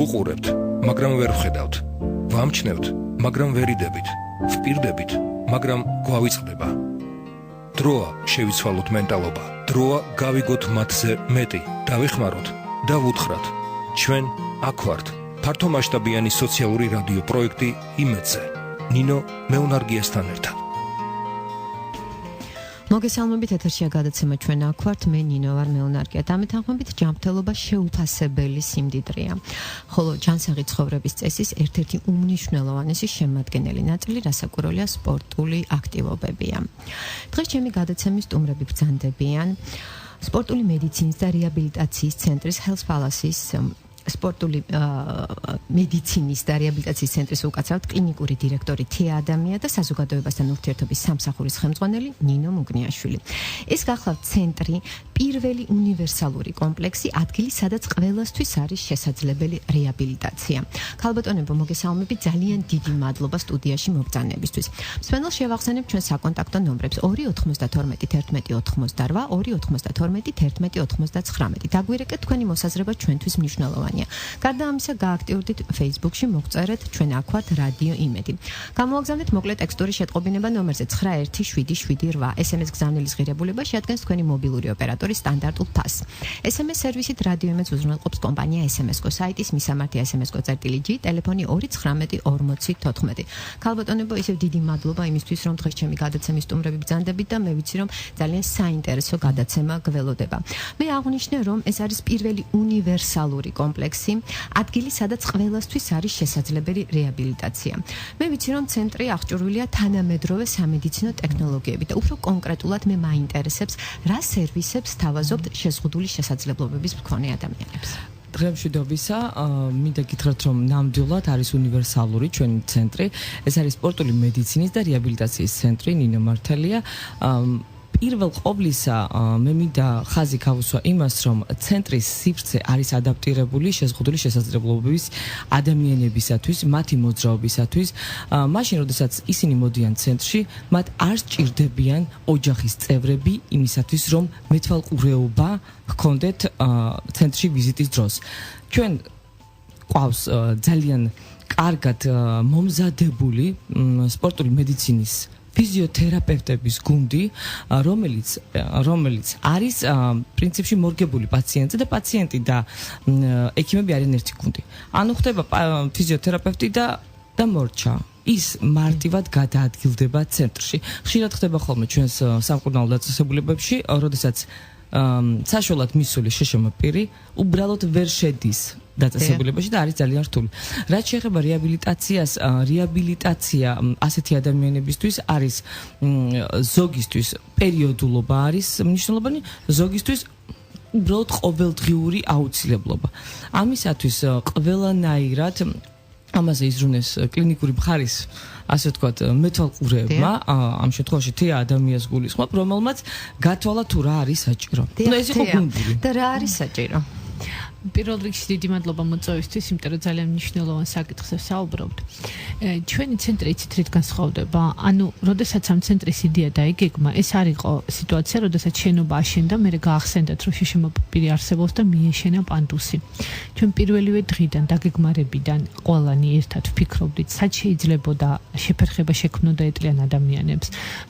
ვუყურებთ, მაგრამ ვერ ვხედავთ. ვამჩნევთ, მაგრამ ვერ იდებით. ვპირდებით, მაგრამ გვავიწყდება. დროა შევიცვალოთ მენტალობა. დროა გავიგოთ მათზე მეტი. დავიხმაროთ და ვუთხრათ. ჩვენ აქ ვართ. ფართომასშტაბიანი სოციალური რადიო პროექტი იმედზე. ნინო მეუნარგიასთან ერთად. მოგესალმებით, ეთერშია გადაცემა ჩვენ აქ ვართ, მე ნინო ვარ მეუნარგია. დამეთანხმებით ჯანმრთელობა შეუფასებელი სიმდიდრეა. ხოლო ჯანსაღი ცხოვრების წესის ერთ-ერთი უმნიშვნელოვანესი შემადგენელი ნაწილი რასაკვირველია სპორტული აქტივობებია. დღეს ჩემი გადაცემის სტუმრები ბრძანდებიან სპორტული მედიცინის და რეაბილიტაციის ცენტრის Health Palace-ის სპორტული მედიცინის და რეაბილიტაციის ცენტრის უკაცრავად კლინიკური დირექტორი თეა ადამია და საზოგადოებასთან ურთიერთობის სამსახურის ხელმძღვანელი ნინო მუგნიაშვილი. ეს გახლავთ ცენტრი, პირველი უნივერსალური კომპლექსი, ადგილი, სადაც ყველასთვის არის შესაძლებელი რეაბილიტაცია. ქალბატონებო, მოგესალმებით, ძალიან დიდი მადლობა სტუდიაში მობრძანებისთვის. მსმენელს შევახსენებ ჩვენ საკონტაქტო ნომრებს 292 11 88 292 11 99. დაგვირეკეთ თქვენი მოსაზრება ჩვენთვის მნიშვნელოვანია. გარდა ამისა, გააქტიურდით Facebook-ში, მოგწერეთ ჩვენ აქ ვართ რადიო იმედი. გამოვაგზავნეთ მოკლე ტექსტური შეტყობინება ნომერზე 917778. SMS გზავნილის ღირებულება შეადგენს თქვენი მობილური ოპერატორის სტანდარტულ ფასს. SMS სერვისით რადიო იმედს უზრუნველყოფს კომპანია SMS-კო, საიტის მისამართი SMS-კო.gi, ტელეფონი 219 40 14. ქალბატონებო, ისევ დიდი მადლობა იმისთვის, რომ დღეს ჩემი გადაცემის სტუმრები ბრძანდებით და მე ვიცი, რომ ძალიან საინტერესო გადაცემა გველოდება. მე აღვნიშნე, რომ ეს არის პირველი უნივერსალური კომპლექსი, ადგილი, სადაც ყველასთვის არის შესაძლებელი რეაბილიტაცია. მე ვიცი, რომ ცენტრი აღჭურვილია თანამედროვე სამედიცინო ტექნოლოგიებით და უფრო კონკრეტულად მე მაინტერესებს, რა სერვისებს თავაზობთ შეზღუდული შესაძლებლობების მქონე ადამიანებს. დღემშვიდობისა, მინდა გითხრათ, რომ ნამდვილად არის უნივერსალური ჩვენი ცენტრი. ეს არის სპორტული მედიცინის და რეაბილიტაციის ცენტრი, ნინო მართალია. პირველ ყოვლისა მე მინდა ხაზი გავუსვა იმას, რომ ცენტრის სივრცე არის ადაპტირებული შეზღუდული შესაძლებლობების ადამიანებისათვის, მათი მოძრაობისათვის. მაშინ, როდესაც ისინი მოდიან ცენტრში, მათ არ სჭირდებიან ოჯახის წევრები იმისათვის, რომ მეთვალყურეობა ჰქონდეთ ცენტრში ვიზიტის დროს. ჩვენ ყავს ძალიან კარგად მომზადებული სპორტული მედიცინის ფიზიოთერაპევტების გუნდი, რომელიც არის პრინციპში მორგებული პაციენტზე და პაციენტი და ექიმები არიან ერთი გუნდი. ანუ ხდება ფიზიოთერაპევტი და მორჩა. ის მარტივად გადაადგილდება ცენტრში. ხშირად ხდება ხოლმე ჩვენს სამკურნალო დაწესებულებებში, როდესაც საშუალად მისული შეშემა პირი უბრალოდ ვერ შედის დაწესებულებაში და არის ძალიან რთული. რაც შეეხება რეაბილიტაციას, რეაბილიტაცია ასეთი ადამიანებისთვის არის ზოგისთვის პერიოდულობა არის მნიშვნელოვანი, ზოგისთვის უბრალოდ ყოველდღიური აუცილებლობა. ამისათვის ყველანაირად ამაზე იზრუნეს კლინიკური მხარის, ასე ვთქვათ, მეთვალყურეებმა, ამ შემთხვევაში თეა ადამიანს გულისხმობ, რომელმაც გათვალა თუ რა არის საჭირო. ეს იყო გუნდური. და რა არის საჭირო? პირველ რიგში დიდი მადლობა მოწვევისთვის, იმიტომ რომ ძალიან მნიშვნელოვან საკითხზე ვსაუბრობთ. ჩვენი ცენტრი იცით რით განსხვავდება? ანუ, როდესაც ამ ცენტრის იდეა დაიგეგმა, ეს არ იყო სიტუაცია, როდესაც შენობა აშენდა, მერე გაახსენდათ, რომ შეშემოპირი არსებობს და მიეშენა პანდუსი. ჩვენ პირველივე დღიდან დაგეგმარებიდან ყველანი ერთად ვფიქრობდით, სად შეიძლებოდა შეფერხება შექმნოდა ეტლიან ადამიანებს.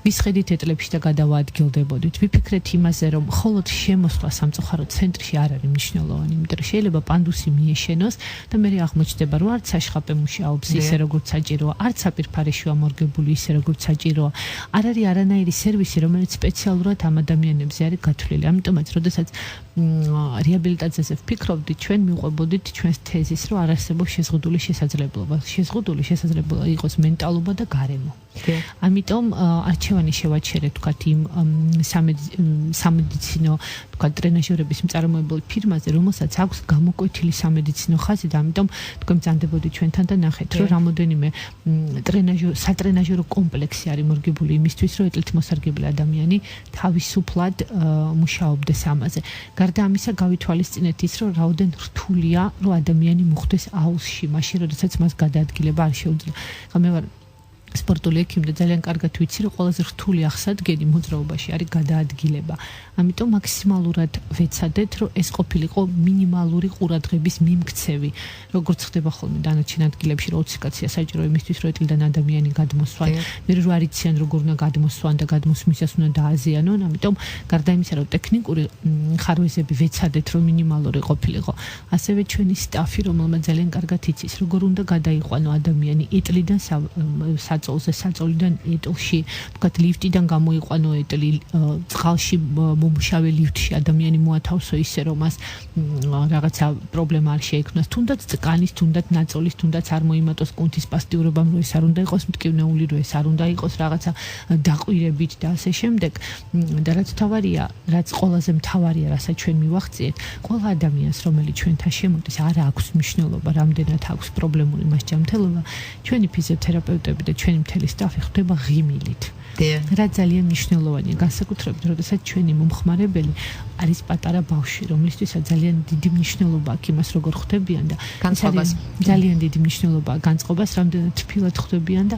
ვის ხედით ეტლებში და გადავაადგილდებოდით. ვიფიქრეთ იმაზე, რომ მხოლოდ შემოსვლა სამწუხაროდ ცენტრში არ არის მნიშვნელოვანი, იმიტომ შეიძლება პანდუსი მიეშენოს და მე აღმოჩნდება, რომ არც საშხაპე მუშაობს ისე როგორც საჭიროა, არც საპირფარეში ამორგებული ისე როგორც საჭიროა. არ არის არანაირი სერვისი, რომელიც სპეციალურად ამ ადამიანებზე არის გათვლილი. ამიტომაც, როდესაც რეაბილიტაციაზე ვფიქრობდით, ჩვენ მივყვებოდით ჩვენს თეზის, რომ არ არსებობს შეზღუდული შესაძლებლობა. შეზღუდული შესაძლებლობა იყოს მენტალობა და გარემო. ამიტომ არჩევანი შევაჩერეთ, თქვათ, იმ სამედიცინო, თქვათ, ტრენაჟორების მწარმოებელ ფირმაზე, რომელსაც აქვს გამოკვეთილი სამედიცინო ხაზი და ამიტომ თქვენ ბრძანდებოდით ჩვენთან და ნახეთ, რომ რამოდენიმე სატრენაჟორო კომპლექსი არის მორგებული იმისთვის, რომ ეტლით მოსარგებელი ადამიანი თავისუფლად მუშაობდეს ამაზე. გარდა ამისა, გავითვალისწინეთ ის, რომ რაოდენ რთულია, რომ ადამიანი მოხვდეს აუზში, მაშინ, როდესაც მას გადაადგილება არ შეუძლია. მე ვარ სპორტული ექიმი და ძალიან კარგად ვიცი, რომ ყველაზე რთული აღსადგენი მოძრაობაში არის გადაადგილება. ამიტომ მაქსიმალურად ვეცადეთ, რომ ეს ყოფილიყო მინიმალური ყურადღების მიმქცევი. როგორც ხდება ხოლმე დანარჩენ ადგილებში, რომ 20 კაცია საჭირო იმისთვის, რომ ეტლიდან ადამიანი გადმოსვან, მე რო არ იციან როგორ უნდა გადმოსვან და გადმოსვისას უნდა დააზიანონ, ამიტომ გარდა იმისა, რომ ტექნიკური ხარვეზები ვეცადეთ, რომ მინიმალური ყოფილიყო, ასევე ჩვენი სტაფი, რომელმაც ძალიან კარგად იცის, როგორ უნდა გადაიყვანო ადამიანი ეტლიდან საწოლიდან ეტლში, ვთქვათ, ლიფტიდან გამოიყვანო ეტლი, წყალში მომუშავე ლიფტში ადამიანი მოათავსო ისე, რომ მას რაღაცა პრობლემა არ შეექმნას, თუნდაც წკანის, თუნდაც ნაწოლის, თუნდაც არ მოიმატოს კუნთის პასტიურობამ, რომ ეს არ უნდა იყოს მტკივნეული, რომ ეს არ უნდა იყოს რაღაცა დაყვირებით და ასე შემდეგ. და რაც თავარია, რაც ყველაზე მთავარია, რასაც ჩვენ მივახციეთ, ყველა ადამიანს, რომელიც ჩვენთან შემოდის, არ აქვს მნიშვნელობა, რამდენად აქვს პრობლემური მასჯამთელობა, ჩვენი ფიზიოთერაპევტები და ჩვენი მთელი სტაფი ხდება ღიმილით. რა ძალიან მნიშვნელოვანია, განსაკუთრებით, როდესაც ჩვენი მომხმარებელი არის პატარა ბავშვი, რომლისთვისაც ძალიან დიდი მნიშვნელობა აქვს იმას, როგორ ხვდებიან და ძალიან დიდი მნიშვნელობა განწყობას, რამდენად თბილად ხვდებიან და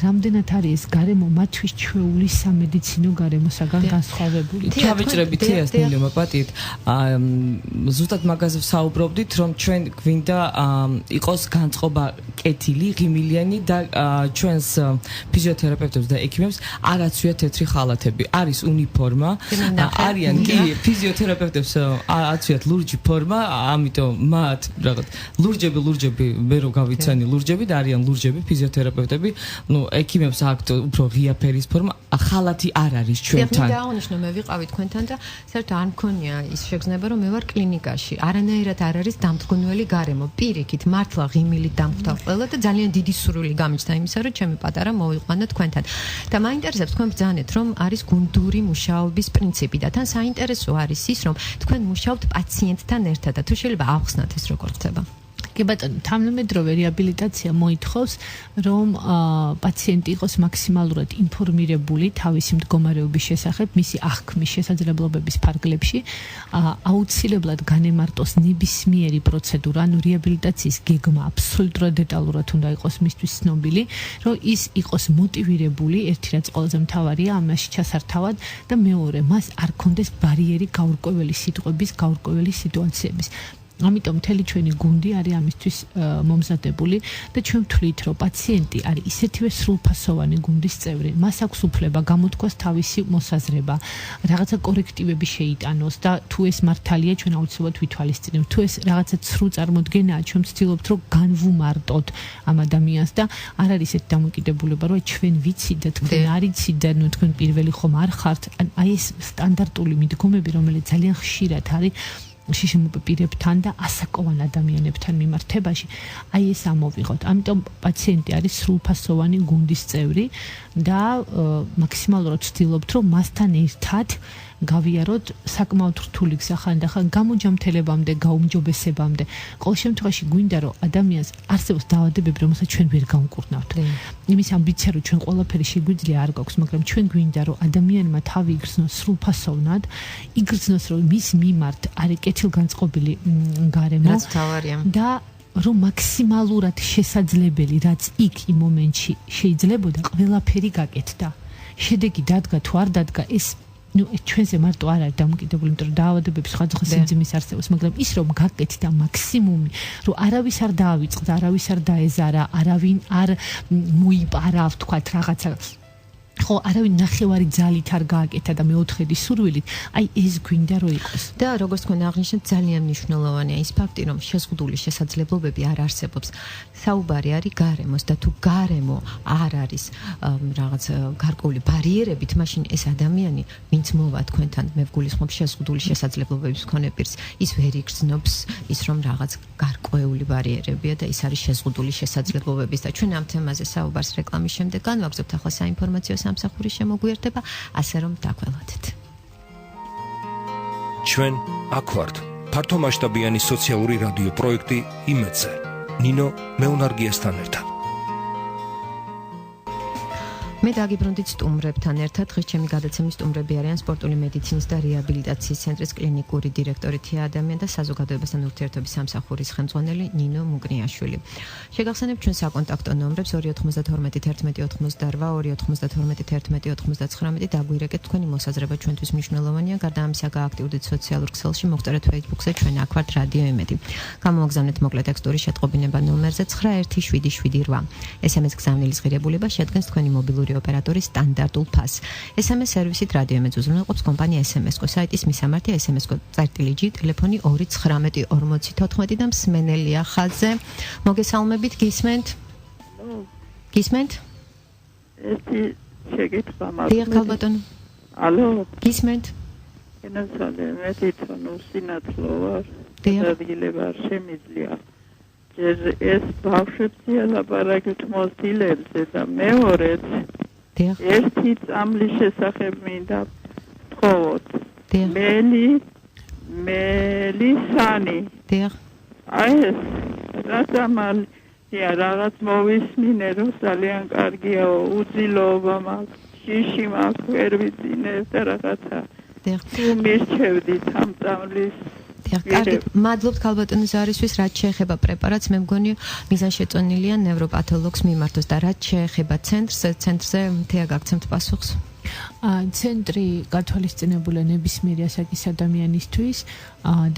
რამდენად არის ეს გარემო მათთვის ჩვეული სამედიცინო გარემოსაგან განსხვავებული. ჩავიჭრებით ეს ნინო მაპატით. ზუსტად მაგაზე ვსაუბრობდით, რომ ჩვენ გვინდა იყოს განწყობა კეთილი, ღიმილიანი და ჩვენს ფიზიოთერაპევტებს და ექიმებს არ აცვიათ თეთრი ხალათები. არის უნიფორმა, არიან კი ფიზიოთერაპევტებს აცვიათ ლურჯი ფორმა, ამიტომ მათ რაღაც ლურჯები მე რო გავიცანი ლურჯები და არიან ლურჯები ფიზიოთერაპევტები, ექიმებს აქვთ უფრო ღია ფერის ფორმა, ხალათი არ არის ჩვენთან. და აღნიშნო მე ვიყავი თქვენთან და საერთოდ არ მქონია ის შეგრძნება, რომ მე ვარ კლინიკაში. არანაირად არ არის დამთგონველი გარემო. პირიქით, მართლა ღიმილით დამხვდა ყველა და ძალიან დიდი სურვილი გამიჩნდა იმისა, რომ ჩემი პატარა მოვიყვანა თქვენთან. და მაინტერესებს თქვენ ბრძანეთ, რომ არის გუნდური მუშაობის პრინციპი და თან საინტერესო არის ის, რომ თქვენ მუშაობთ პაციენტთან ერთად და თუ შეიძლება ავხსნათ ეს როგორ ხდება. კი ბატონო, თანამედროვე რეაბილიტაცია მოითხოვს, რომ პაციენტი იყოს მაქსიმალურად ინფორმირებული თავისი მდგომარეობის შესახებ, მისი აღქმის შესაძლებლობების ფარგლებში, აუცილებლად განემარტოს ნებისმიერი პროცედურა, ანუ რეაბილიტაციის გეგმა აბსოლუტურად დეტალურად უნდა იყოს მისთვის ცნობილი, რომ ის იყოს მოტივირებული, ერთი რაც ყველაზე მთავარია, ამაში ჩასართავად და მეორე, მას არ კონდეს ბარიერი გაურკვეველი სიტყვების, გაურკვეველი სიტუაციების. ამიტომ მთელი ჩვენი გუნდი არის ამისთვის მომზადებული და ჩვენ ვთვლით, რომ პაციენტი არის ისეთივე სრულფასოვანი გუნდის წევრი, მას აქვს უფლება გამოთქვას თავისი მოსაზრება, რაღაცა კორექტივები შეიტანოს და თუ ეს მართალია, ჩვენ აუცილებლად ვითვალისწინებთ. თუ ეს რაღაცა ცრუ წარმოდგენაა, ჩვენ ვცდილობთ, რომ განვუმარტოთ ამ ადამიანს და არ არის ეს დამოკიდებულება, რომ ჩვენ ვიცით და თქვენ არ იცით და თქვენ პირველი ხომ არ ხართ. აი ეს სტანდარტული მიდგომები, რომელიც ძალიან ხშირად არის შიშმოპირებთან და ასაკოვან ადამიანებთან მიმართებაში, აი ეს ამოვიღოთ. ამიტომ პაციენტი არის სრულფასოვანი გუნდის წევრი და მაქსიმალურად ვცდილობთ, რომ მასთან ერთად გავიაროთ საკმაოდ რთული გზა ხანდახან გამოჯამთელებამდე, გაუმჯობესებამდე. ყოველ შემთხვევაში გვინდა, რომ ადამიანს არსებობს დაავადებები, რომელსაც ჩვენ ვერ გავუკურნავთ. იმის ამბიცია, რომ ჩვენ ყველაფერი შეგვიძლია, არ გვაქვს, მაგრამ ჩვენ გვინდა, რომ ადამიანმა თავი იგრძნოს სრულფასოვნად, იგრძნოს, რომ მის მიმართ არის კეთილგანწყობილი გარემო და რომ მაქსიმალურად შესაძლებელი, რაც იქ იმ მომენტში შეიძლებოდა, ყველაფერი გაკეთდა. შედეგი დადგა თუ არ დადგა, ეს ჩვენზე მარტო არ არის დამოკიდებული, იმიტომ რომ დაავადებების სხვადასხვა სიმძიმის არსებობს, მაგრამ ის რომ გაკეთდა მაქსიმუმი, რომ არავის არ დაავიწყდა, არავის არ დაეზარა, არავინ არ მოიპარა, ვთქვათ, რაღაცა ხო, არავინ ნახევარი ძალით არ გააკეთა და მეოთხედი სურვილით, აი ეს გვინდა რომ იყოს. და როგორც თქვენ აღნიშნეთ, ძალიან მნიშვნელოვანია ის ფაქტი, რომ შეზღუდული შესაძლებლობები არ არსებობს. საუბარი არის გარემოს და თუ გარემო არ არის რაღაც გარკვეული ბარიერებით, მაშინ ეს ადამიანი, ვინც მოვა თქვენთან, მე ვგულისხმობ შეზღუდული შესაძლებლობების მქონე პირს, ის ვერ იგრძნობს ის, რომ რაღაც გარკვეული ბარიერებია და ის არის შეზღუდული შესაძლებლობების და ჩვენ ამ თემაზე საუბარს რეკლამის შემდეგ განვაგრძობთ. ახლა საინფორმაციო სამსახური შემოგვიერთდება, ასე რომ დაგველოდეთ. ჩვენ აქ ვართ. ფართომასშტაბიანი სოციალური რადიო პროექტი იმედზე. ნინო მეუნარგიასთან ერთად. მე დაგიბრუნდით სტუმრებთან ერთად. დღეს ჩემი გადაცემის სტუმრები არიან სპორტული მედიცინის და რეაბილიტაციის ცენტრის კლინიკური დირექტორი თია ადამიანი და საზოგადოებასთან ურთიერთობის სამსახურის ხელმძღვანელი ნინო მუკნიაშვილი. შეგახსენებთ ჩვენ საკონტაქტო ნომრებს 292 11 88 292 11 99. დაგვირეკეთ თქვენი მოსაზრება ჩვენთვის მნიშვნელოვანია. გარდა ამისა გააქტიურდით სოციალურ ქსელში, მოხწერეთ Facebook-ზე ჩვენ აქ ვართ რადიო ემედი. გამოგზავნეთ მოკლე ტექსტური შეტყობინება ნომერზე 91778. SMS გზავნილის ღირებულება შეადგენს თქვენი მობილური ოპერატორის სტანდარტულ ფასს. SMS სერვისით რადიო ემედს უზრუნველყოფს კომპანია SMS-კო. საიტის მისამართია SMS-კო წერტილი-G, ტელეფონი 219 და მსმენელია ხაზზე. მოგესალმებით, გისმენთ? გისმენთ? ერთი შეკითხვა მაქვს. დიახ, ქალბატონო. ალო, გისმენთ? ენაცვალე, მე თვითონ უსინათლო ვარ. დიახ. ადგილება არ შემიძლია. ჯერ ეს ბავშვებზე ლაპარაკით მოსილებზე და მეორეც დიახ. ერთი წამლის შესახებ მინდა ვთხოვოთ. დიახ. მელისანი. დიახ. აი ეს რატომია რაღაც მოვისმინე რომ ძალიან კარგია უძილოობა მაქვს შიში მაქვს ვერ ვიცინე და რაღაცა დიახ. თუ მირჩევდით ამ წამლის დიახ, კარგი, მადლობთ ქალბატონო ზარისთვის, რაც შეეხება პრეპარატს, მე მგონი მიზანშეწონილია ნევროპათოლოგს მიმართოს და რაც შეეხება ცენტრზე თეა გაგცემთ პასუხს. ცენტრი გათვალისწინებულია ნებისმიერი ასაკის ადამიანისთვის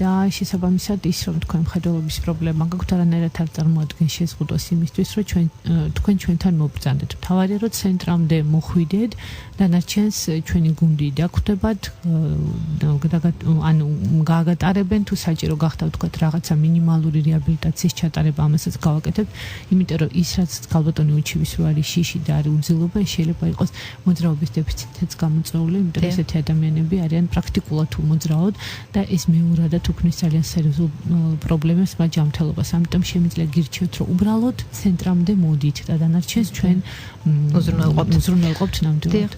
და შესაბამისად ის რომ თქვენ მხედველობის პრობლემა გაქვთ არანაირად არ წარმოადგენს შეზღუდვას იმისთვის რომ თქვენ ჩვენთან მობრძანდეთ. მთავარია რომ ცენტრამდე მოხვიდეთ და ნარჩენს ჩვენი გუნდი დაგვხვდებათ ანუ გააგატარებენ თუ საჭირო გახდა ვთქვათ რაღაცა მინიმალური რეაბილიტაციის ჩატარება ამასაც გავაკეთებთ იმიტომ რომ ის რაც ქალბატონი უჩივის რო არის შიში და არის უძილობა შეიძლება იყოს მოძრაობის დეფიციტიც გამოწვეული, იმიტომ რომ ესეთი ადამიანები არიან პრაქტიკულად უმოძრაოდ და ეს მეორადად უქმნის ძალიან სერიოზულ პრობლემებს მათ ჯანმრთელობას. ამიტომ შემიძლია გირჩევთ, რომ უბრალოდ ცენტრამდე მოდით და დანარჩენს ჩვენ უზრუნველყოფთ ნამდვილად.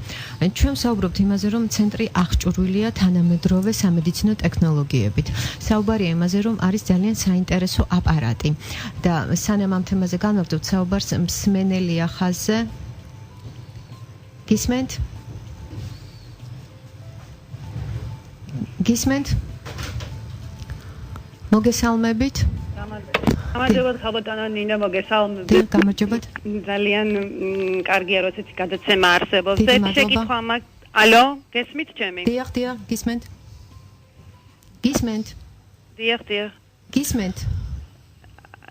ჩვენ საუბრობთ იმაზე, რომ ცენტრი აღჭურვილია თანამედროვე სამედიცინო ტექნოლოგიებით. საუბარია იმაზე, რომ არის ძალიან საინტერესო აპარატი და სანამ ამ თემაზე განვაგრძობთ საუბარს, მსმენელია ხაზზე. გისმენთ? გისმენთ? მოგესალმებით? გამარჯობათ ხალბატონო ნინო მოგესალმებით. დიახ, გამარჯობათ. ძალიან კარგია როდესაც გადაცემა არსებობს. ეს შეკითხვა მაქვს. ალო, გესმით ჩემი? დიახ, გისმენთ? გისმენთ? დიახ. გისმენთ?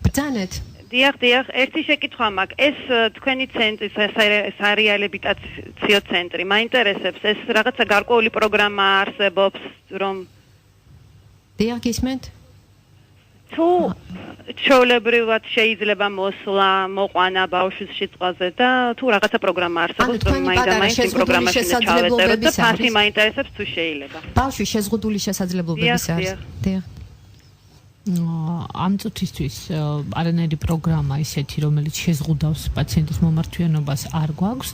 ბრძანეთ? დიახ, ერთი შეკითხვა მაქვს. ეს თქვენი ცენტრი, სარეაბილიტაციო ცენტრი, მაინტერესებს ეს რაღაცა გარკვეული პროგრამა არსებობს, რომ დიახ, გისმენთ? თუ ჩვეულებრივად შეიძლება მოსვლა, მოყვანა ბავშვის სიწყვალზე და თუ რაღაცა პროგრამა არსებობს, რომ მაინდა-მაინც იმ პროგრამაში ჩავეწეროთ და ფასი მაინტერესებს თუ შეიძლება. ბავშვის შეზღუდული შესაძლებლობების არის. დიახ. ამ წუთისთვის არანაირი პროგრამა ისეთი, რომელიც შეზღუდავს პაციენტის მომართვიანობას არ გვაქვს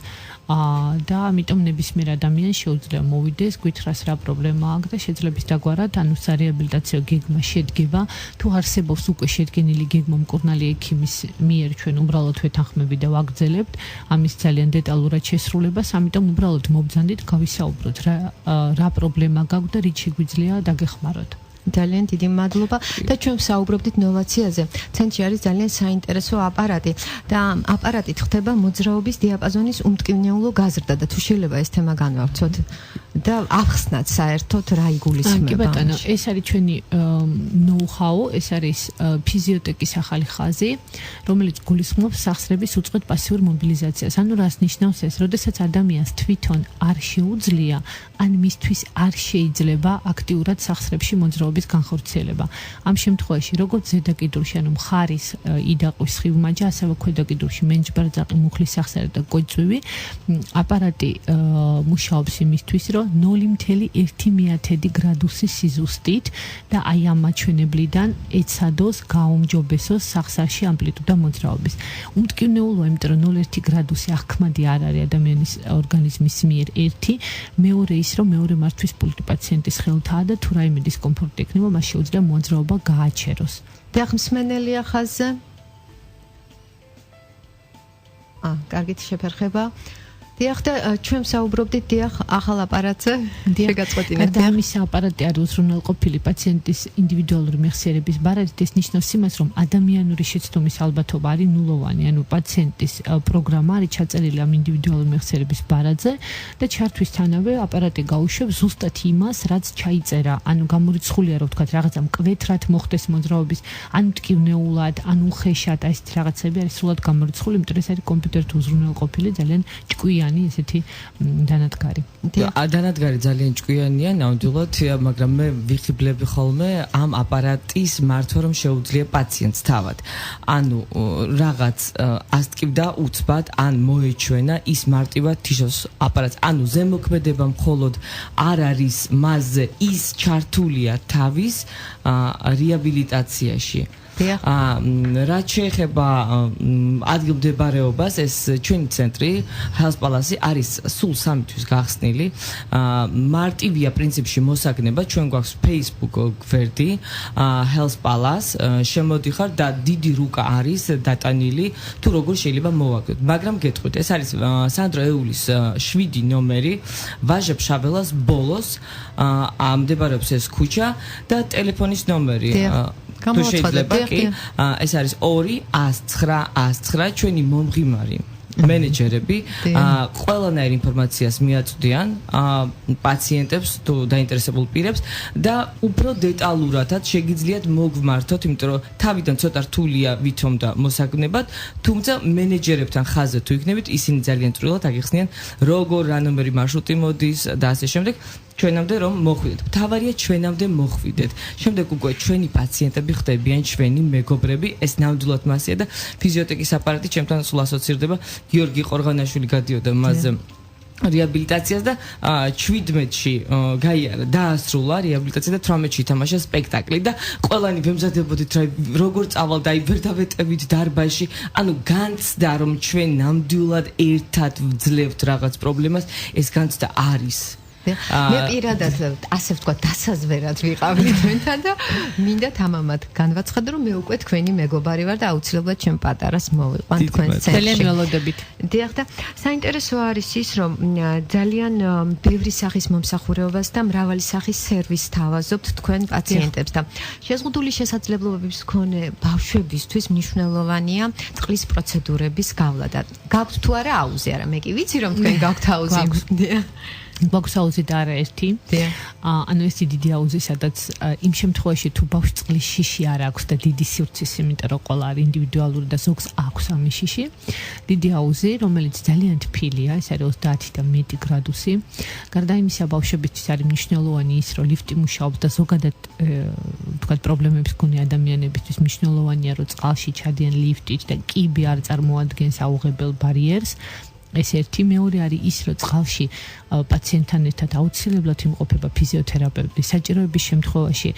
და ამიტომ ნებისმიერ ადამიანს შეუძლია მოვიდეს, გითხრას რა პრობლემა აქვს და შეძლებს დაგვარად, ანუ სარეაბილიტაციო გეგმა შედგება, თუ არსებობს უკვე შედგენილი გეგმა მკურნალი ექიმის მიერ ჩვენ უბრალოდ ვეთანხმები და ვაგრძელებთ ამის ძალიან დეტალურად შესრულებას, ამიტომ უბრალოდ მობრძანდით, გავისაუბროთ რა პრობლემა გაქვს და რით შეგვიძლია დაგეხმაროთ. ძალიან დიდი მადლობა და ჩვენ ვსაუბრობდით ნოვაციაზე. ცენტრში არის ძალიან საინტერესო აპარატი და აპარატით ხდება მოძრაობის დიაპაზონის უმტკივნეულო გაზრდა და თუ შეიძლება ეს თემა განვავრცოთ და ახსნათ საერთოდ რა იგულისხმება. კი ბატონო, ეს არის ჩვენი ნოუ-ჰაუ, ეს არის ფიზიოტეკის ახალი ხაზი, რომელიც გულისხმობს სახსრების უწყვეტ პასიურ მობილიზაციას. ანუ რას ნიშნავს ეს? როდესაც ადამიანს თვითონ არ შეუძლია, ან მისთვის არ შეიძლება აქტიურად სახსრებში მოძრაობის განხორციელება. ამ შემთხვევაში, როგორც ზედაკიდურში, ანუ მხარის იდაყვის სხივმაჯა, ასევე ქვედაკიდურში მენჯბარძაყი, მუხლის სახსრები და კოჭვი, აპარატი მუშაობს იმისთვის, რომ 0.1 გრადუსის სიზუსტით და აი ამ მაჩვენებლიდან ეცადოს გაუმჯობესოს სახსრაში ამპლიტუდა მოძრაობის. უმტკივნეულოა, იმიტომ რომ 0.1 გრადუსი აღქმადი არ არის ადამიანის ორგანიზმის მიერ 1, მეორე ის, რომ მეორე მართვის პულტი პაციენტის ხელთაა და თუ რაიმე დისკომფორტი ექნება, მას შეუძლია მოძრაობა გააჩეროს. დიახ, მსმენელია ხაზზე? კარგით შეფერხება. დიახ და ჩვენ საუბრობდით დიახ ახალ აპარატზე შეგაწყვეტინეთ და ამის აპარატი არის უზრუნველყოფილი პაციენტის ინდივიდუალური მეხსიერების ბარათით ეს ნიშნავს იმას რომ ადამიანური შეცდომის ალბათობა არის ნულოვანი ანუ პაციენტის პროგრამა არის ჩაწერილი ამ ინდივიდუალური მეხსიერების ბარათზე და ჩართვისთანავე აპარატი გაუშვებს ზუსტად იმას რაც ჩაიწერა ანუ გამორიცხულია რომ ვთქვათ რაღაცა მკვეთრად მოხდეს მოძრაობის ან მტკივნეულად ან უხეშად აი ესეთი რაღაცები არის სრულად გამორიცხული იმიტომ რომ ეს არის კომპიუტერით უზრუნველყოფილი ძალიან ჭკვიანი ესეთი დანადგარი. დანადგარი ძალიან ჭკვიანია, ნამდვილად, მაგრამ მე ვიხიბლები ხოლმე ამ აპარატის მართვა რომ შეუძლია პაციენტს თავად. ანუ რაღაც ასტკივდა უცბად ან მოეჩვენა ის მარტივად თიშოს აპარატს. ანუ ზემოქმედება მხოლოდ არ არის მასზე, ის ჩართულია თავის რეაბილიტაციაში. რაც შეეხება ადგილმდებარეობას ეს ჩვენი ცენტრი Health Palace არის სულ 3 თვის გახსნილი მარტივია პრინციპში მოსაგნება ჩვენ გვაქვს Facebook გვერდი Health Palace შემოდიხარ და დიდი რუკა არის დატანილი თუ როგორ შეიძლება მოვაგდოთ მაგრამ გეტყვით ეს არის სანდრო ეულის 7 ნომერი ვაჟა-ფშაველას ბოლოს მდებარეობს ეს ქუჩა და ტელეფონის ნომერი თუ შეიძლება კი ეს არის 209 ჩვენი მომღიმარი მენეჯერები ყველანაირ ინფორმაციას მიაწვდიან პაციენტებს თუ დაინტერესებულ პირებს და უფრო დეტალურადაც შეგიძლიათ მოგვმართოთ იმიტომ რომ თავიდან ცოტა რთულია ვითომ და მოსაგნებად თუმცა მენეჯერებთან ხაზზე თუ იქნებით ისინი ძალიან წვრილად აგიხსნიან როგორ რა ნომერი მარშრუტი მოდის და ასე შემდეგ ჩვენამდე რომ მოხვიდეთ. თავარია ჩვენამდე მოხვიდეთ. შემდეგ უკვე ჩვენი პაციენტები ხდებიან ჩვენი მეგობრები. ეს ნამდვილად მასია და ფიზიოთეკის აპარატი ჩემთან სულ ასოცირდება. გიორგი ყორღანაშვილი გადიოდა მასზე რეაბილიტაციას და 17-ში გაიარა დაასრულა რეაბილიტაცია და 18-ში ითამაშა სპექტაკლი და ყველანი ვემზადებოდით როგორ წავალ და აი ვერ დავეტევით დარბაზში ანუ განცდა რომ ჩვენ ნამდვილად ერთად ვძლევთ რაღაც პრობლემას ეს განცდა არის მე პირადად ასე ვთქვა დასაზვერად ვიყავი თქვენთან და მინდა თამამად განვაცხადო რომ მე უკვე თქვენი მეგობარი ვარ და აუცილებლად ჩემ პატარას მოვიყვან თქვენ ცენტრში. ძალიან ველოდებით. დიახ და საინტერესო არის ის რომ ძალიან ბევრი სახის მომსახურებას და მრავალი სახის სერვისს თავაზობთ თქვენ პაციენტებს და შეზღუდული შესაძლებლობების მქონე ბავშვებისთვის მნიშვნელოვანია წყლის პროცედურების გავლა და გაქვთ თუ არა აუზი არა მე კი ვიცი რომ თქვენ გაქვთ აუზი. დიახ გვაქვს აუზი და არა ერთი. ანუ ეს დიდი აუზი, სადაც იმ შემთხვევაში თუ ბავშვს წყლის შიში არ აქვს და დიდი სივრცის, იმიტომ რომ ყველა არის ინდივიდუალური და ზოგს აქვს ამის შიში. დიდი აუზი, რომელიც ძალიან თბილია, ეს არის 30 და მეტი გრადუსი. გარდა იმისა, ბავშვებისთვის არის მნიშვნელოვანი ის, რომ ლიფტი მუშაობს და ზოგადად ვთქვათ პრობლემების მქონე ადამიანებისთვის მნიშვნელოვანია, რომ წყალში ჩადიან ლიფტით და კიბე არ წარმოადგენს აუღებელ ბარიერს. ეს ერთი მეორე არის ის რომ წყალში პაციენტთან ერთად აუცილებლად იმყოფება ფიზიოთერაპევტი საჭიროების შემთხვევაში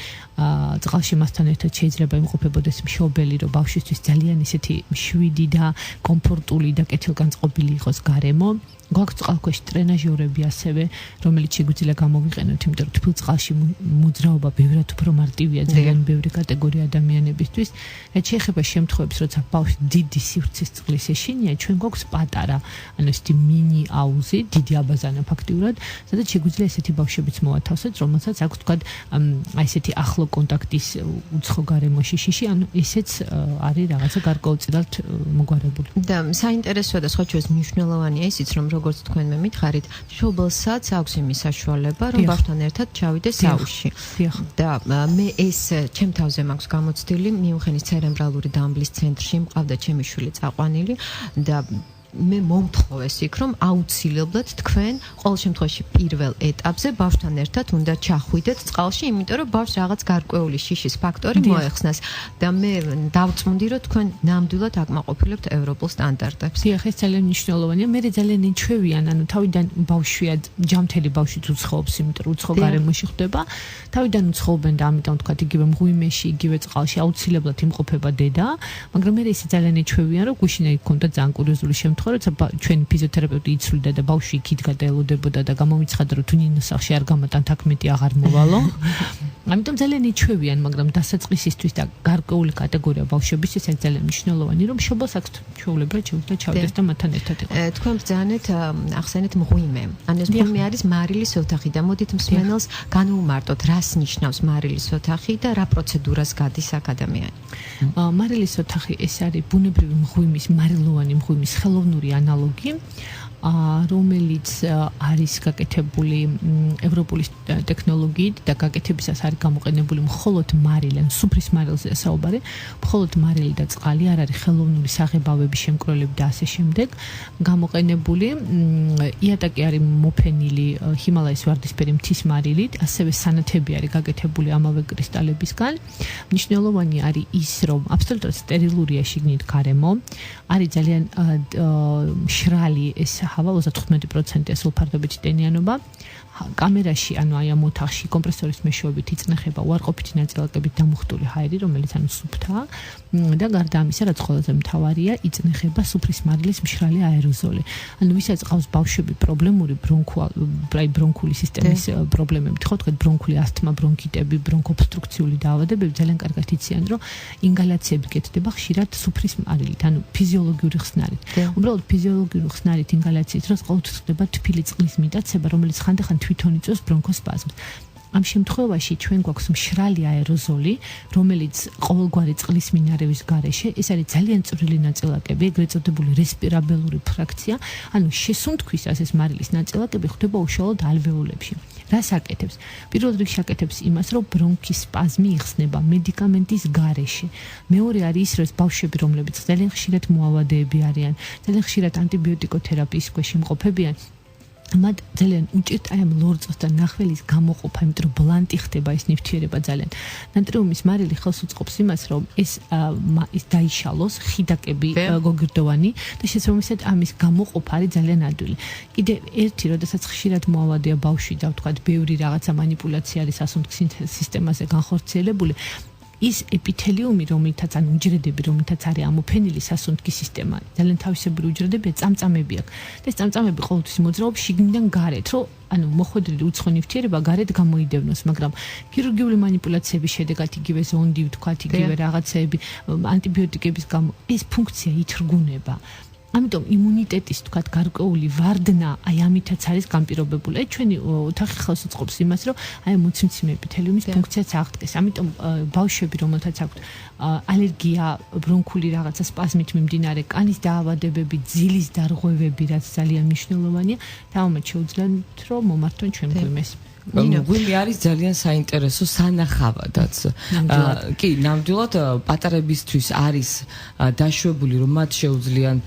წყალში მასთან ერთად შეიძლება იმყოფებოდეს მშობელი რომ ბავშვისთვის ძალიან ისეთი მშვიდი და კომფორტული და კეთილგანწყობილი იყოს გარემო გვაქვს წყალქვეშ ტრენაჟორები ასევე რომელიც შეგვიძლია გამოვიყენოთ იმიტომ რომ თბილ წყალში მოძრაობა ბევრად უფრო მარტივია ძალიან ბევრი კატეგორია ადამიანებისთვის რაც შეეხება შემთხვევებს როცა ბავშვი დიდი სივრცის წყლის ეშინია ჩვენ გვაქვს პატარა ანუ ესეთი მინი აუზი დიდი აბაზანა ფაქტიურად სადაც შეგვიძლია ესეთი ბავშვებიც მოათავსოთ რომელსაც აქვს თქვა აი ესეთი ახლო კონტაქტის უცხო გარემოში შიში ანუ ესეც არის რაღაცა გარკვეულწილად მოგვარებული და საინტერესოა და სხვა ჩვენს მნიშვნელოვანია ისიც რომ როგორც თქვენ მე მითხარით, მშობელსაც აქვს იმის საშუალება, რომ ბავშვთან ერთად ჩავიდეს აუზში. და მე ეს ჩემ თავზე მაქვს გამოცდილი, მიუხედავად ცერებრალური დამბლის ცენტრში მყავდა ჩემი შვილი წაყვანილი და მე მომთხოვეს იქ რომ აუცილებლად თქვენ ყოველ შემთხვევაში პირველ ეტაპზე ბავშვთან ერთად უნდა ჩახვიდეთ წყალში, იმიტომ რომ ბავშვს რაღაც გარკვეული შიშის ფაქტორი მოეხსნას და მე დავწმუნდი რომ თქვენ ნამდვილად აკმაყოფილებთ ევროპულ სტანდარტებს. დიახ, ეს ძალიან მნიშვნელოვანია. მე ძალიან იჩვევიან, ანუ თავიდან ბავშვია, ჯამთელი ბავშვი უცხოობს, იმიტომ რომ უცხო გარემოში ხდება. თავიდან უცხოობენ და ამიტომ თქვა იგივე მღვიმეში, იგივე წყალში აუცილებლად იმყოფება დედა, მაგრამ მე ისე ძალიან იჩვევიან, რომ გუშინე იქონდა ძალიან კურიოზული შემთხვევა შემთხვევა, როცა ჩვენი ფიზიოთერაპევტი იცვლიდა და ბავშვი იქით გადაელოდებოდა და გამომიცხადა, რომ თუ ნინოს სახლში არ გამოტან 11 აღარ მოვალო. ამიტომ ძალიან იჩვევიან, მაგრამ დასაწყისისთვის და გარკვეული კატეგორია ბავშვებისთვის ეს ძალიან მნიშვნელოვანი, რომ შობილს აქვს ჩვეულებრივად შეუძლია ჩავდეს და მათთან ერთად იყოს. თქვენ ბრძანეთ ახსენეთ მღვიმე. ანუ ეს მღვიმე არის მარილის ოთახი და მოდით მსმენელს განვუმარტოთ, რას ნიშნავს მარილის ოთახი და რა პროცედურას გადის აქ ადამიანი. მარილის ოთახი ეს არის ბუნებრივი მღვიმის, მარილოვანი მღვიმის ხელოვნური ანალოგი, რომელიც არის გაკეთებული ევროპული ტექნოლოგიით და გაკეთებისას არის გამოყენებული მხოლოდ მარილი, ან სუფრის მარილზე საუბარი, მხოლოდ მარილი და წყალი, არ არის ხელოვნური საღებავების შემკროლები და ასე შემდეგ. გამოყენებული იატაკი არის მოფენილი ჰიმალაის ვარდისფერი მთის მარილით, ასევე სანათები არის გაკეთებული ამავე კრისტალებისგან. მნიშვნელოვანი არის ის, რომ აბსოლუტურად სტერილურია შიგნით გარემო, არის ძალიან მშრალი ეს ჰავა 35%-ია სულფარდობითი ტენიანობა. კამერაში, ანუ აი ამ ოთახში კომპრესორის მეშვეობით იწნეხება უარყოფითი ნაწილაკებით დამუხტული ჰაერი, რომელიც ანუ სუფთაა და გარდა ამისა, რაც ყველაზე მთავარია, იწნეხება სუფრის მარილის მშრალი აეროზოლი. ანუ ვისაც ყავს ბავშვები პრობლემური ბრონქული სისტემის პრობლემები, ხო თქვენ ბრონქული ასთმა, ბრონქიტები, ბრონქობსტრუქციული დაავადებები ძალიან კარგად იციან, რომ ინგალაციები კეთდება ხშირად სუფრის მარილით, ანუ ფიზიოლოგიური ხსნარით. უბრალოდ ფიზიოლოგიური ხსნარით ინგალაციის დროს ყოველთვის ხდება თბილი წყლის მიტაცება, რომელიც ხანდახან თვითონ იწვევს ბრონქოსპაზმს. ამ შემთხვევაში ჩვენ გვაქვს მშრალი აეროზოლი, რომელიც ყოველგვარი წყლის მინარევის გარეშე, ეს არის ძალიან წვრილი ნაწილაკები, ეგრეთ წოდებული რესპირაბელური ფრაქცია, ანუ შესუნთქვისას ეს მარილის ნაწილაკები ხდება უშუალოდ ალვეოლებში. რას აკეთებს? პირველ რიგში აკეთებს იმას, რომ ბრონქის სპაზმი იხსნება მედიკამენტის გარეშე. მეორე არის ის, რომ ბავშვები, რომლებიც ძალიან ხშირად მოავადეები არიან, ძალიან ხშირად ანტიბიოტიკოთერაპიის ქვეშ იმყოფებიან, მათ ძალიან უჭირთ აი ამ ლორწოს და ნახველის გამოყოფა, იმიტომ რომ ბლანტი ხდება ეს ნივთიერება ძალიან. ნატრიუმის მარილი ხელს უწყობს იმას, რომ ეს დაიშალოს ხიდაკები გოგირდოვანი და შესაბამისად ამის გამოყოფა არის ძალიან ადვილი. კიდე ერთი, როდესაც ხშირად მოავადეა ბავშვი და ვთქვათ, ბევრი რაღაცა манипуляცია არის სასუნთქ სისტემაზე განხორციელებული, ის ეპითელიუმი, რომელთაც ან უჯრედები, რომელთაც არის ამოფენილი სასუნთქის სისტემა, ძალიან თავისებური უჯრედებია, წამწამები აქვს. და ეს წამწამები ყოველთვის მოძრაობს შიგნიდან გარეთ, რომ ანუ მოხვედრილი უცხო ნივთიერება გარეთ გამოიდევნოს, მაგრამ ქირურგიული манипуляციების შედეგად იგივე ზონდი, ვთქვათ, იგივე რაღაცეები, ანტიბიოტიკების გამო ეს ფუნქცია ითრგუნება. ამიტომ იმუნიტეტის თქვათ გარკვეული ვარდნა აი ამითაც არის განპირობებული. აი ჩვენი ოთახი ხელს უწყობს იმას, რომ აი მოციმციმე ეპითელიუმის ფუნქციაც აღდგეს. ამიტომ ბავშვები, რომელთაც აქვთ ალერგია, ბრონქული რაღაცა სპაზმით მიმდინარე, კანის დაავადებები, ძილის დარღვევები, რაც ძალიან მნიშვნელოვანია, თამამად შეუძლიათ რომ მომართონ ჩვენ გვიმეს. მღვიმე არის ძალიან საინტერესო სანახავადაც. კი, ნამდვილად პატარებისთვის არის დაშვებული, რომ მათ შეუძლიან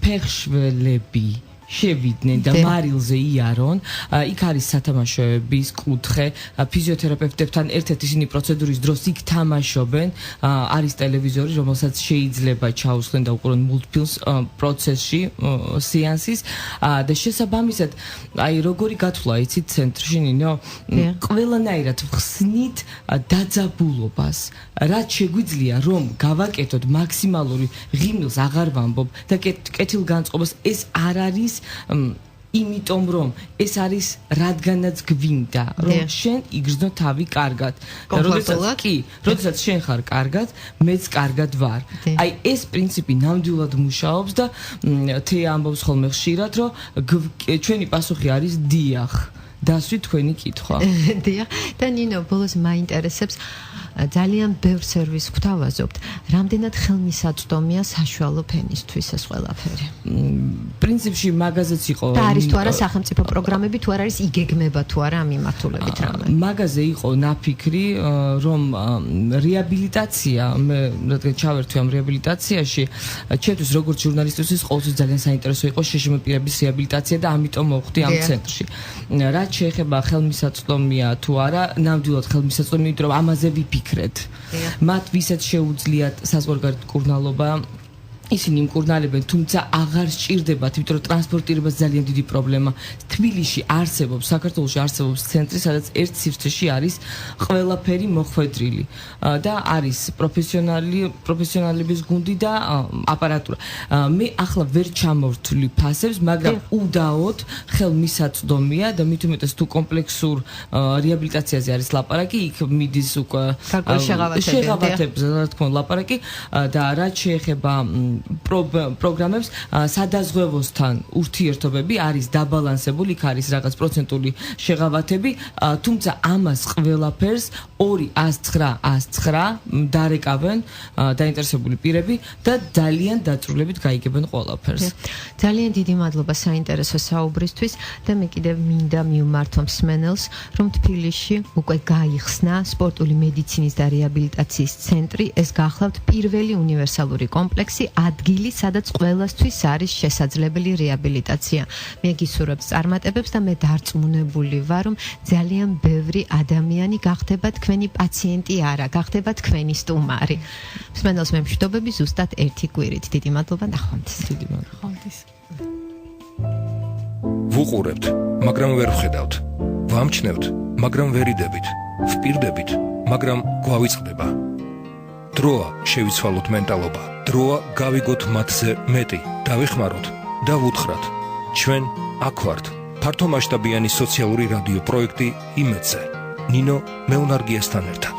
ფეხშველები შევიდნენ და მარილზე იარონ. იქ არის სათამაშოების კუთხე, ფიზიოთერაპევტებთან ერთად ისინი პროცედურის დროს იქ თამაშობენ. არის ტელევიზორი, რომელსაც შეიძლება ჩაუსხლენ და უყურონ მულტფილმს პროცესში, სეანსის და შესაბამისად, აი როგორი გათვლა იცით ცენტრში, ნინო, ყველანაირად ხსნით დაძაბულობას, რაც შეგვიძლია რომ გავაკეთოთ მაქსიმალური ღიმილს აღარ ვამბობ და კეთილგანწყობას ეს არ არის იმიტომ რომ ეს არის რადგანაც გვინდა რომ შენ იგრძნო თავი კარგად და როდესაც შენ ხარ კარგად მეც კარგად ვარ. აი ეს პრინციპი ნამდვილად მუშაობს და თეა ამბობს ხოლმე ხშირად რომ ჩვენი პასუხი არის დიახ. დასვით თქვენი კითხვა. დიახ. და ნინო, ბოლოს მაინტერესებს ძალიან ბევრ სერვისს გვთავაზობთ. რამდენად ხელმისაწვდომია საშუალო ფენისთვის ეს ყველაფერი? პრინციპში მაგაზეც იყო. და არის თუ არა სახელმწიფო პროგრამები, თუ არ არის იგეგმება თუ არა ამ მიმართულებით რამე. მაგაზე იყო ნაფიქრი, რომ რეაბილიტაცია, მე რადგან ჩავერთვი ამ რეაბილიტაციაში, ჩემთვის როგორც ჟურნალისტისთვის ყოველთვის ძალიან საინტერესო იყო შეშმო პირების რეაბილიტაცია და ამიტომ მოვხვდი ამ ცენტრში. რაც შეეხება ხელმისაწვდომია თუ არა, ნამდვილად ხელმისაწვდომია, იმიტომ რომ ამაზე ვიფიქრეთ. მათ ვისაც შეუძლიათ საზღვარგარეთ მკურნალობა ისინი იმკურნალებენ, თუმცა აღარ სჭირდებათ, იმიტომ რომ ტრანსპორტირება ძალიან დიდი პრობლემა. თბილისში არსებობს, საქართველოში არსებობს ცენტრი, სადაც ერთ სივრცეში არის ყველაფერი მოხვედრილი და არის პროფესიონალების გუნდი და აპარატურა. მე ახლა ვერ ჩამორთვლი ფასებს, მაგრამ უდაოდ ხელმისაწვდომია და მით უმეტეს თუ კომპლექსურ რეაბილიტაციაზე არის ლაპარაკი, იქ მიდის უკვე შეღავათებზე, რა თქმა უნდა, ლაპარაკი და რაც შეეხება პროგრამებს სადაზღვევოსთან ურთიერთობები არის დაბალანსებული, იქ არის რაღაც პროცენტული შეღავათები, თუმცა ამას ყველაფერს 209 დარეკავენ დაინტერესებული პირები და ძალიან დაწვრილებით გაიგებენ ყველაფერს. ძალიან დიდი მადლობა საინტერესო საუბრისთვის და მე კიდევ მინდა მივმართო მსმენელს, რომ თბილისში უკვე გაიხსნა სპორტული მედიცინის და რეაბილიტაციის ცენტრი, ეს გახლავთ პირველი უნივერსალური კომპლექსი, ადგილი, სადაც ყველასთვის არის შესაძლებელი რეაბილიტაცია. მე გისურვებ წარმატებებს და მე დარწმუნებული ვარ, რომ ძალიან ბევრი ადამიანი გახდება თქვენი პაციენტი არა, გახდება თქვენი სტუმარი. მსმენელს მე მშვიდობები ზუსტად ერთი კვირით. დიდი მადლობა, ნახვამდის. დიდი მადლობა. ვუყურებთ, მაგრამ ვერ ვხედავთ. ვამჩნევთ, მაგრამ ვერიდებით. ვპირდებით, მაგრამ გვავიწყდება. დროა შევიცვალოთ მენტალობა. დროა გავიგოთ მათზე მეტი, დავეხმაროთ და ვუთხრათ. ჩვენ აქ ვართ. ფართომასშტაბიანი სოციალური რადიო პროექტი იმედზე. ნინო მეუნარგიასთან ერთად.